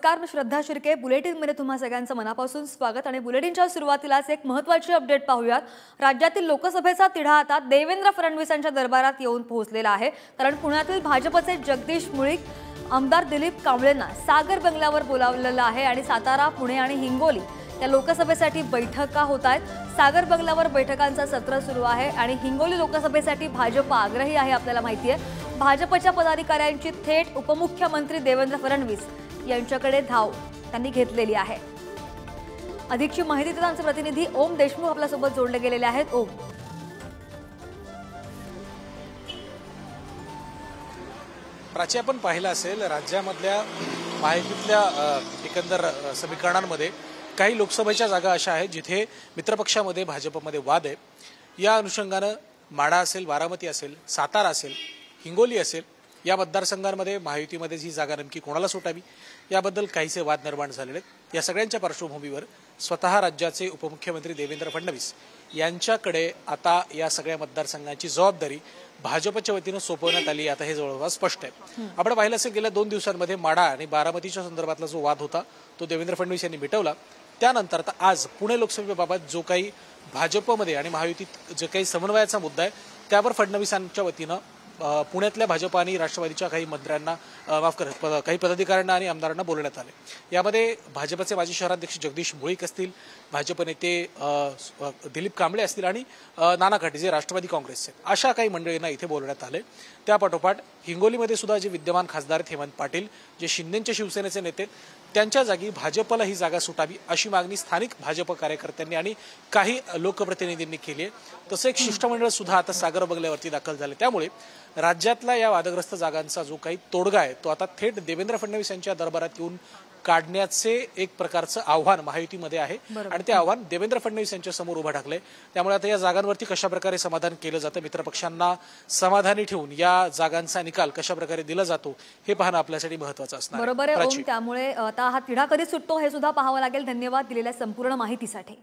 नमस्कार, मी श्रद्धा शिर्के. बुलेटिनमध्ये तुम्हा सगळ्यांचं मनापासून स्वागत. आणि बुलेटिनच्या सुरुवातीलाच एक महत्त्वाची अपडेट पाहूयात. राज्यातील लोकसभेचा तिढा आता देवेंद्र फडणवीसांच्या दरबारात येऊन पोहोचलेला आहे. कारण पुण्यातील भाजपचे जगदीश मुळीक आमदार दिलीप कांबळेंना सागर बंगल्यावर बोलावलेलं आहे आणि सातारा, पुणे आणि हिंगोली या लोकसभेसाठी बैठका होत आहेत. सागर बंगल्यावर बैठकांचं सत्र सुरू आहे आणि हिंगोली लोकसभेसाठी भाजप आग्रही आहे. आपल्याला माहिती आहे, भाजपच्या पदाधिकाऱ्यांची थेट उपमुख्यमंत्री देवेंद्र फडणवीस यांच्याकडे धाव त्यांनी घेतलेली आहे. अधिकची माहिती देतात आमचे प्रतिनिधी ओम देशमुख आपल्यासोबत जोडले गेलेले आहेत. ओम, प्राची, आपण पाहिलं असेल राज्यामधल्या महायुतीतल्या एकंदर समीकरणांमध्ये काही लोकसभेच्या जागा अशा आहेत जिथे मित्रपक्षामध्ये भाजपमध्ये वाद आहे. या अनुषंगानं माढा असेल, बारामती असेल, सातारा असेल, हिंगोली असेल, या मतदारसंघांमध्ये महायुतीमध्ये ही जागा नेमकी कोणाला सुटावी याबद्दल काहीसे वाद निर्माण झालेले आहेत. या सगळ्यांच्या पार्श्वभूमीवर स्वतः राज्याचे उपमुख्यमंत्री देवेंद्र फडणवीस यांच्याकडे आता या सगळ्या मतदारसंघांची जबाबदारी भाजपच्या वतीनं सोपवण्यात आली. आता हे जवळपास स्पष्ट आहे. आपण पाहिलं असेल, गेल्या 2 दिवसांमध्ये माढा आणि बारामतीच्या संदर्भातला जो वाद होता तो देवेंद्र फडणवीस यांनी मिटवला. त्यानंतर आता आज पुणे लोकसभेबाबत जो काही भाजपमध्ये आणि महायुतीत जो काही समन्वयाचा मुद्दा आहे त्यावर फडणवीसांच्या वतीनं पुण्यातल्या भाजप आणि राष्ट्रवादीच्या काही मंत्र्यांना काही पदाधिकाऱ्यांना आणि आमदारांना बोलवण्यात आले. यामध्ये भाजपचे माजी शहराध्यक्ष जगदीश मुळीक असतील, भाजप नेते दिलीप कांबळे असतील आणि नाना काटे जे राष्ट्रवादी काँग्रेसचे, अशा काही मंडळींना इथे बोलवण्यात आले. त्यापाठोपाठ हिंगोलीमध्ये सुद्धा जे विद्यमान खासदार हेमंत पाटील, जे शिंदेचे शिवसेनेचे नेते, त्यांच्या जागी भाजपला ही जागा सुटावी अशी मागणी स्थानिक भाजप कार्यकर्त्यांनी आणि काही लोकप्रतिनिधींनी केली आहे. तसं एक शिष्टमंडळ सुद्धा आता सागर बंगल्यावरती दाखल झाले. त्यामुळे राज्यातला या वादग्रस्त जागांचा जो काही तोडगा आहे तो आता थेट देवेंद्र फडणवीस यांच्या दरबारात येऊन काढण्याचे एक प्रकारचं आव्हान महायुतीमध्ये आहे आणि ते आव्हान देवेंद्र फडणवीस यांच्या समोर उभं ठाकलंय. त्यामुळे आता या जागांवरती कशा प्रकारे समाधान केलं जातं, मित्रपक्षांना समाधानी ठेवून या जागांचा निकाल कशा प्रकारे दिला जातो हे पाहणं आपल्यासाठी महत्त्वाचं असणार. बरोबर आहे ओम. त्यामुळे आता हा तिढा कधी सुटतो हे सुद्धा पाहावं लागेल. धन्यवाद दिलेल्या संपूर्ण माहितीसाठी.